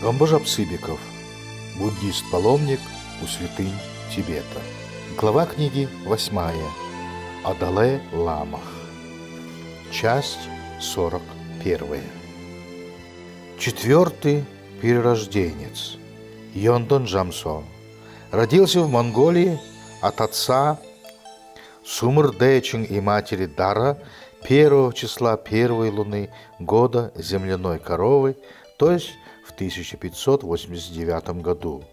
Омбожап Сыбиков. Буддист-паломник у святынь Тибета. Глава книги 8. О Далай-ламах. Часть 41. Четвертый перерожденец Йондон Джамсо родился в Монголии от отца Сумрдечин и матери Дара 1 числа первой луны года земляной коровы, то есть в 1589 году.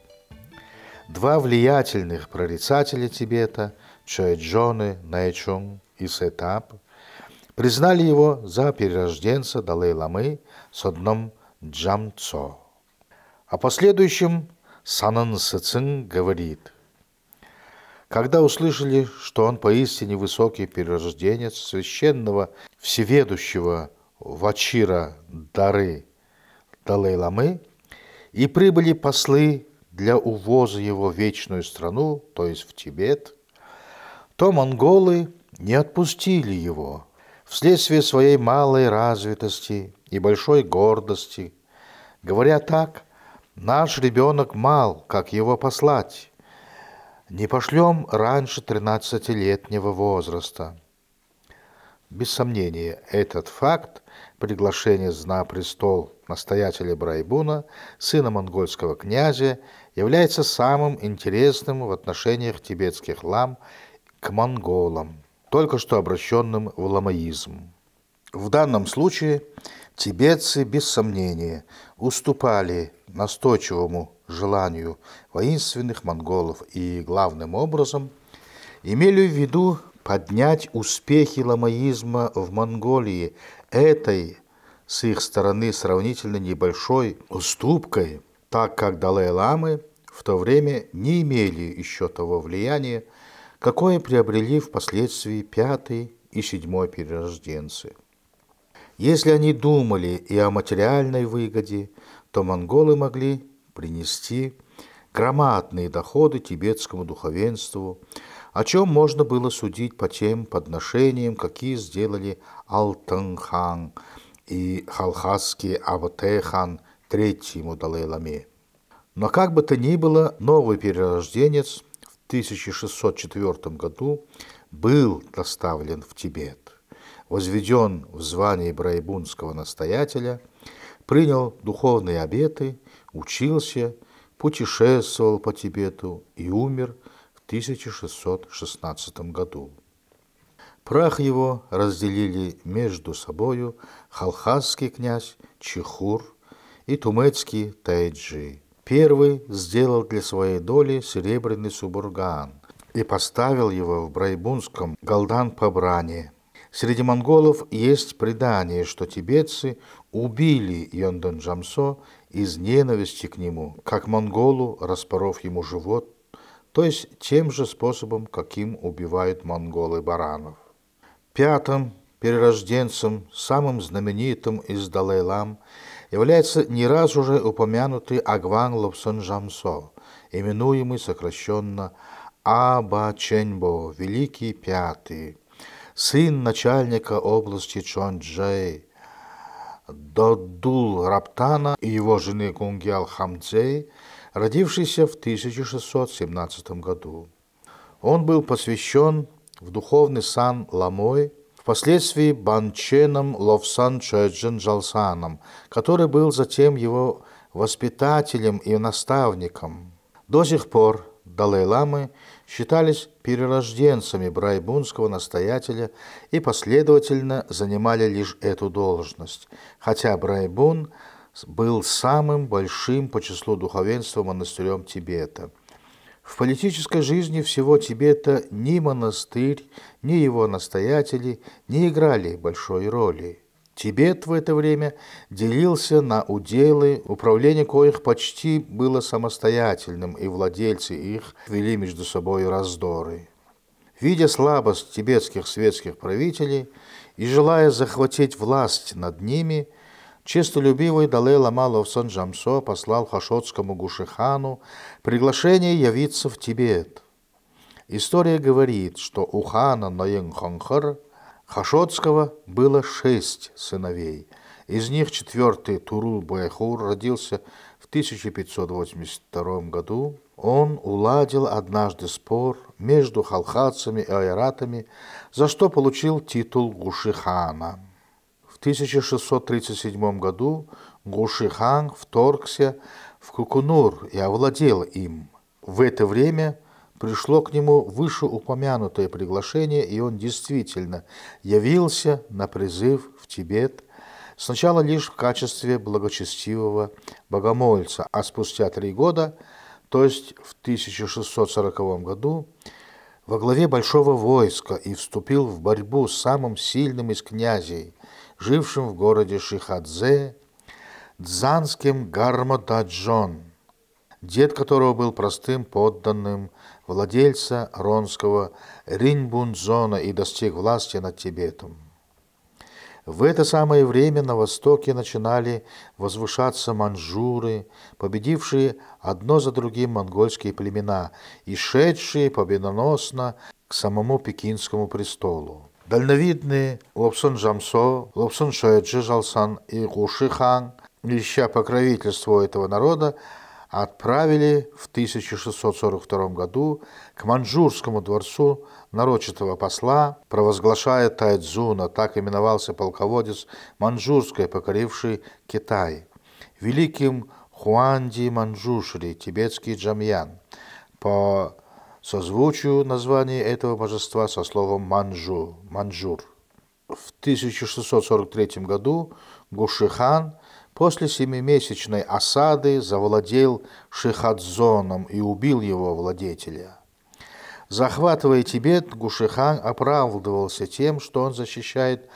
Два влиятельных прорицателя Тибета, Чоэджоны Найчунг и Сетап, признали его за перерожденца Далай-ламы с дном Джамцо. О последующем Санан Сэцин говорит: когда услышали, что он поистине высокий перерожденец священного всеведущего Вачира Дары Далай-ламы, и прибыли послы для увоза его в вечную страну, то есть в Тибет, то монголы не отпустили его вследствие своей малой развитости и большой гордости, говоря так: наш ребенок мал, как его послать? Не пошлем раньше 13-летнего возраста. Без сомнения, этот факт приглашения на престол настоятеля Брайбуна, сына монгольского князя, является самым интересным в отношениях тибетских лам к монголам, только что обращенным в ламаизм. В данном случае тибетцы, без сомнения, уступали настойчивому желанию воинственных монголов и, главным образом, имели в виду поднять успехи ламаизма в Монголии этой, с их стороны, сравнительно небольшой уступкой, так как Далай-ламы в то время не имели еще того влияния, какое приобрели впоследствии 5-й и 7-й перерожденцы. Если они думали и о материальной выгоде, то монголы могли принести громадные доходы тибетскому духовенству, о чем можно было судить по тем подношениям, какие сделали Алтын-хан и халхасский Абатэ-хан третьему Далай-ламе. Но как бы то ни было, новый перерожденец в 1604 году был доставлен в Тибет, возведен в звание брайбунского настоятеля, принял духовные обеты, учился, путешествовал по Тибету и умер в 1616 году. Прах его разделили между собою халхасский князь Чихур и тумецкий Тайджи. Первый сделал для своей доли серебряный субурган и поставил его в брайбунском Галдан-Пабране. Среди монголов есть предание, что тибетцы убили Йондон Джамсо из ненависти к нему, как монголу, распоров ему живот, то есть тем же способом, каким убивают монголы баранов. Пятым перерожденцем, самым знаменитым из Далай-лам, является не раз уже упомянутый Агван Лобсон Джамсо, именуемый сокращенно Аба Ченбо, Великий Пятый, сын начальника области Чонджэй Доддул Раптана и его жены Кунгьял Хамцей, родившийся в 1617 году. Он был посвящен в духовный сан ламой, впоследствии Банченом Ловсан Чоэджин Джалсаном, который был затем его воспитателем и наставником. До сих пор Далай-ламы считались перерожденцами брайбунского настоятеля и последовательно занимали лишь эту должность, хотя Брайбун был самым большим по числу духовенства монастырем Тибета. В политической жизни всего Тибета ни монастырь, ни его настоятели не играли большой роли. Тибет в это время делился на уделы, управление коих почти было самостоятельным, и владельцы их вели между собой раздоры. Видя слабость тибетских светских правителей и желая захватить власть над ними, честолюбивый Далай-лама Ловсон Джамсо послал хашотскому Гушихану приглашение явиться в Тибет. История говорит, что у хана Ноен-Хонхор Хашотского было 6 сыновей. Из них 4-й Турул-Байхур родился в 1582 году он уладил однажды спор между халхатцами и айратами, за что получил титул Гуши-хана. В 1637 году Гуши-хан вторгся в Кукунур и овладел им. В это время пришло к нему вышеупомянутое приглашение, и он действительно явился на призыв в Тибет, сначала лишь в качестве благочестивого богомольца, а спустя 3 года, то есть в 1640 году, во главе большого войска и вступил в борьбу с самым сильным из князей, жившим в городе Шихадзе, дзанским Гармотаджон, дед которого был простым подданным владельца ронского Ринбунзона и достиг власти над Тибетом. В это самое время на востоке начинали возвышаться маньчжуры, победившие одно за другим монгольские племена и шедшие победоносно к самому пекинскому престолу. Дальновидные Лобсон Джамсо, Лобсон Шоэджи Жалсан и Гуши-хан, ища покровительство этого народа, отправили в 1642 году к маньчжурскому дворцу нарочитого посла, провозглашая Тайцзуна, так именовался полководец маньчжурской, покоривший Китай, великим Хуанди Маньчжушри, тибетский Джамьян, по созвучию названия этого божества со словом маньчжур. В 1643 году Гуши-хан после 7-месячной осады завладел Шихадзоном и убил его владетеля. Захватывая Тибет, Гуши-хан оправдывался тем, что он защищает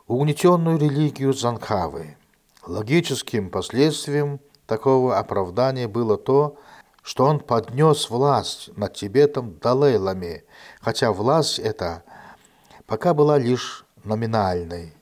угнетенную религию Дзангхавы. Логическим последствием такого оправдания было то, что он поднес власть над Тибетом Далай-ламе, хотя власть эта пока была лишь номинальной,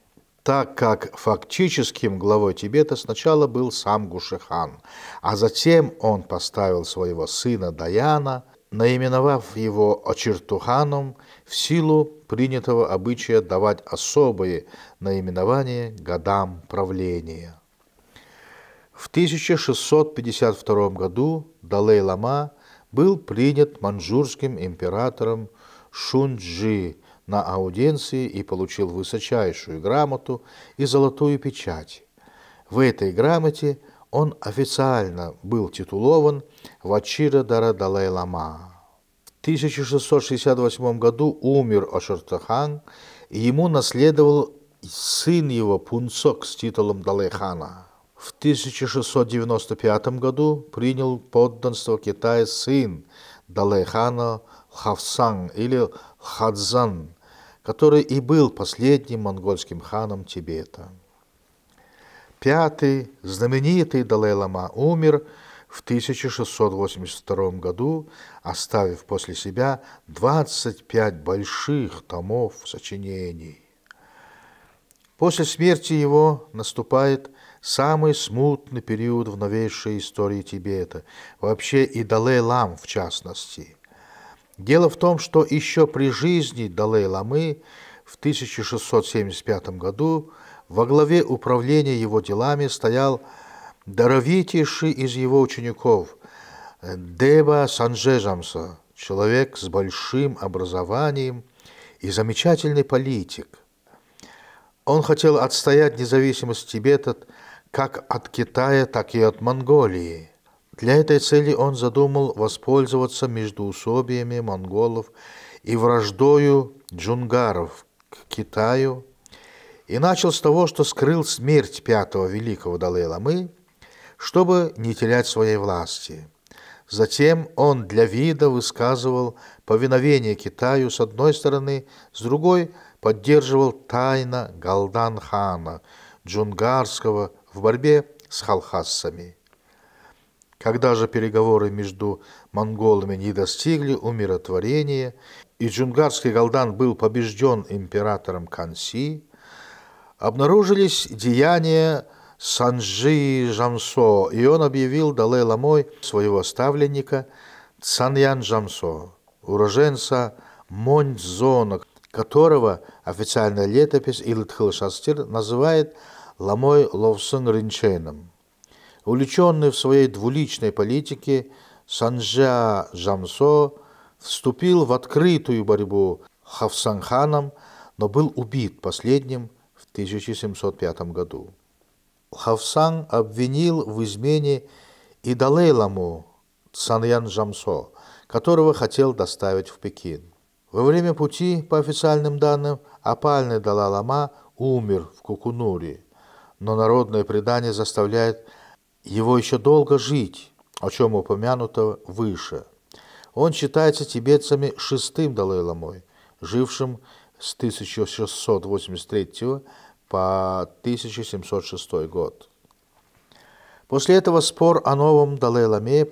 так как фактическим главой Тибета сначала был сам Гуши-хан, а затем он поставил своего сына Даяна, наименовав его Очиртуханом в силу принятого обычая давать особые наименования годам правления. В 1652 году Далай-лама был принят маньчжурским императором Шунджи на аудиенции и получил высочайшую грамоту и золотую печать. В этой грамоте он официально был титулован Вачирадара Далай-лама. В 1668 году умер Очиртухан, и ему наследовал сын его Пунцок с титулом Далай-хана. В 1695 году принял подданство Китая сын Далай-хана Лхавсан или Лхадзан, который и был последним монгольским ханом Тибета. Пятый, знаменитый Далай-лама, умер в 1682 году, оставив после себя 25 больших томов сочинений. После смерти его наступает самый смутный период в новейшей истории Тибета, вообще и Далай-лам в частности. Дело в том, что еще при жизни Далай-ламы в 1675 году во главе управления его делами стоял даровитейший из его учеников Деба Санджежамса, человек с большим образованием и замечательный политик. Он хотел отстоять независимость Тибета как от Китая, так и от Монголии. Для этой цели он задумал воспользоваться междоусобиями монголов и враждою джунгаров к Китаю, и начал с того, что скрыл смерть пятого великого Далай-ламы, чтобы не терять своей власти. Затем он для вида высказывал повиновение Китаю с одной стороны, с другой поддерживал тайно Галдан-хана Джунгарского в борьбе с халхассами. Когда же переговоры между монголами не достигли умиротворения, и джунгарский Галдан был побежден императором Канси, обнаружились деяния Санджи Жамсо, и он объявил Далай-ламой своего ставленника Цаньян Жамсо, уроженца Моньцзона, которого официальная летопись Илтхил Шастир называет Ламой Ловсын Ринченом. Увлеченный в своей двуличной политике, Санджа Жамсо вступил в открытую борьбу с Хавсан-ханом, но был убит последним в 1705 году. Хавсан обвинил в измене и Далай-ламу Цаньян Жамсо, которого хотел доставить в Пекин. Во время пути, по официальным данным, опальный Далай-лама умер в Кукунуре, но народное предание заставляет его еще долго жить, о чем упомянуто выше. Он считается тибетцами шестым Далай-ламой, жившим с 1683 по 1706 год. После этого спор о новом Далай-ламе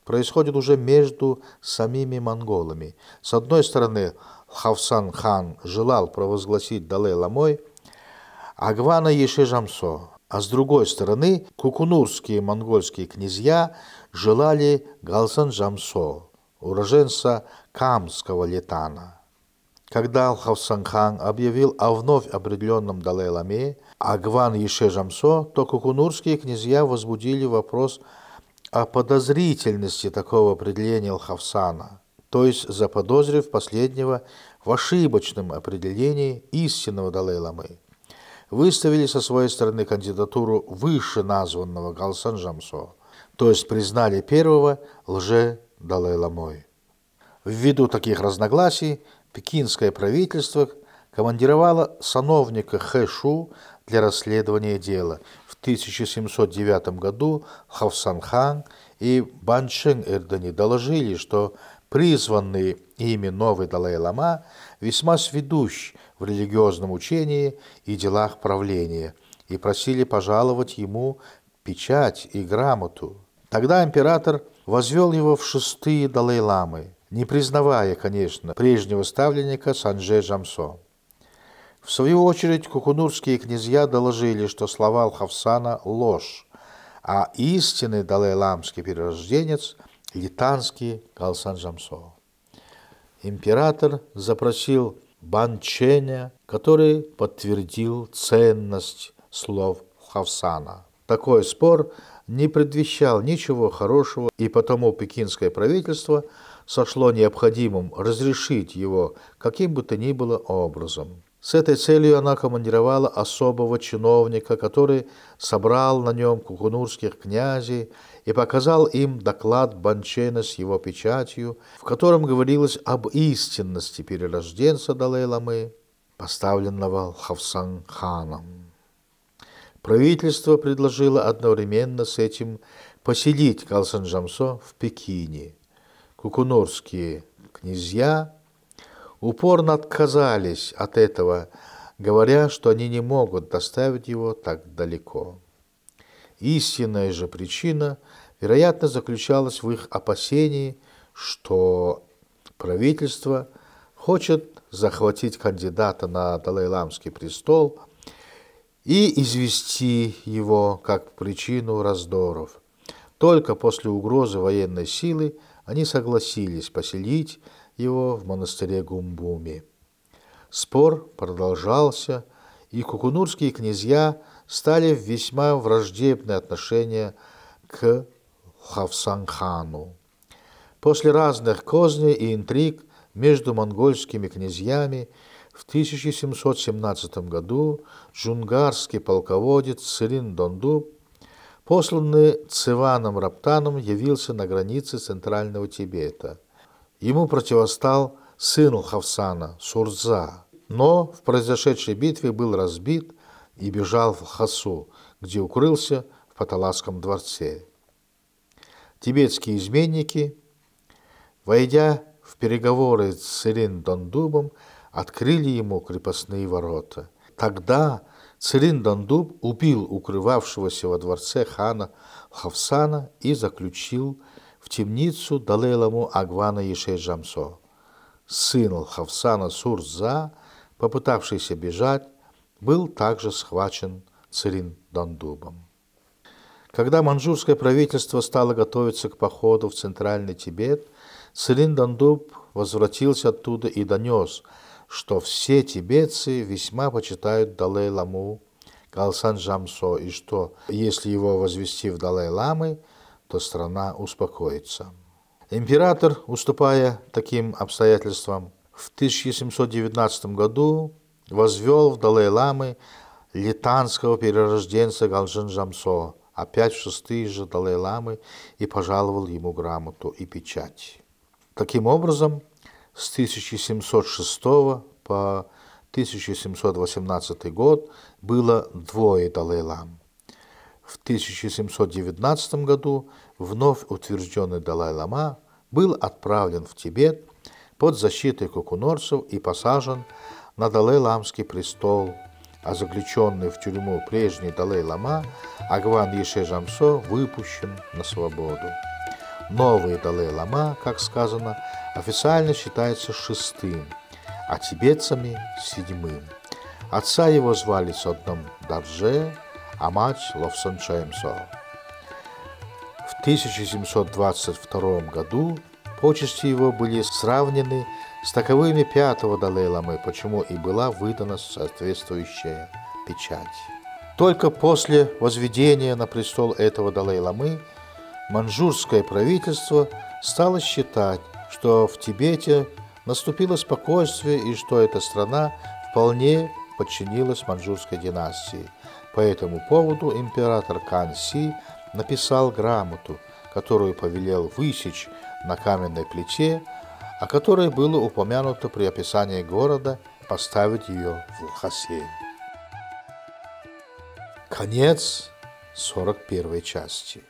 происходит уже между самими монголами. С одной стороны, Хавсан-хан желал провозгласить Далай-ламой Агвана Еши-Жамсо, а с другой стороны, кукунурские монгольские князья желали Галсан-Жамсо, уроженца Камского Летана. Когда Хавсан-хан объявил о вновь определенном Далай-ламе Агван Еше-Жамсо, то кукунурские князья возбудили вопрос о подозрительности такого определения Хавсана, то есть заподозрив последнего в ошибочном определении истинного Далай-ламы. Выставили со своей стороны кандидатуру выше названного Галсан-Жамсо, то есть признали первого лже-Далай-ламой. Ввиду таких разногласий пекинское правительство командировало сановника Хэшу для расследования дела. В 1709 году Хавсан-хан и Баншен-Эрдени доложили, что призванный ими новый Далай-лама весьма сведущ в религиозном учении и делах правления, и просили пожаловать ему печать и грамоту. Тогда император возвел его в шестые Далай-ламы, не признавая, конечно, прежнего ставленника Санджа Жамсо. В свою очередь, кукунурские князья доложили, что слова Хавсана – ложь, а истинный далай-ламский перерожденец – литанский Галсан-Жамсо. Император запросил Банченя, который подтвердил ценность слов Хавсана. Такой спор не предвещал ничего хорошего, и потому пекинское правительство сошло необходимым разрешить его каким бы то ни было образом. С этой целью она командировала особого чиновника, который собрал на нем кукунурских князей и показал им доклад Банчена с его печатью, в котором говорилось об истинности перерожденца Далай-ламы, поставленного Хавсан-ханом. Правительство предложило одновременно с этим поселить Галсан-Жамсо в Пекине. Кукунурские князья упорно отказались от этого, говоря, что они не могут доставить его так далеко. Истинная же причина, вероятно, заключалась в их опасении, что правительство хочет захватить кандидата на Далай-ламский престол и извести его как причину раздоров. Только после угрозы военной силы они согласились поселить его в монастыре Гумбуми. Спор продолжался, и кукунурские князья стали в весьма враждебные отношения к Хавсан-хану. После разных козней и интриг между монгольскими князьями в 1717 году джунгарский полководец Цирин-Дондуб, посланный Циваном Раптаном, явился на границе Центрального Тибета. Ему противостал сын Хавсана, Сурдза, но в произошедшей битве был разбит и бежал в Хасу, где укрылся в Паталасском дворце. Тибетские изменники, войдя в переговоры с Цирин-Дондубом, открыли ему крепостные ворота. Тогда Цирин-Дондуб убил укрывавшегося во дворце хана Хавсана и заключил в темницу Далай-ламу Агвана Еше-Жамсо. Сын Хавсана Сурдза, попытавшийся бежать, был также схвачен Цирин-Дондубом. Когда маньчжурское правительство стало готовиться к походу в Центральный Тибет, Цирин-Дондуб возвратился оттуда и донес, что все тибетцы весьма почитают Далай-ламу Галсан Джамсо, и что, если его возвести в Далай-ламы, то страна успокоится. Император, уступая таким обстоятельствам, в 1719 году возвел в Далай-ламы литанского перерожденца Галсан Джамсо, опять в 6-е же Далай-ламы, и пожаловал ему грамоту и печать. Таким образом, с 1706 по 1718 год было двое Далай-лам. В 1719 году вновь утвержденный Далай-лама был отправлен в Тибет под защитой кукунорцев и посажен на Далай-ламский престол, а заключенный в тюрьму прежний Далай-лама Агван Еше Джамсо выпущен на свободу. Новый Далай-лама, как сказано, официально считается 6-м, а тибетцами 7-м. Отца его звали Содном Дардже, а мать Ловсон Чаемсо. В 1722 году почести его были сравнены с таковыми 5-го Далай-ламы, почему и была выдана соответствующая печать. Только после возведения на престол этого Далай-ламы маньчжурское правительство стало считать, что в Тибете наступило спокойствие и что эта страна вполне подчинилась маньчжурской династии. По этому поводу император Канси написал грамоту, которую повелел высечь на каменной плите, о которой было упомянуто при описании города, поставить ее в Лхасе. Конец 41 части.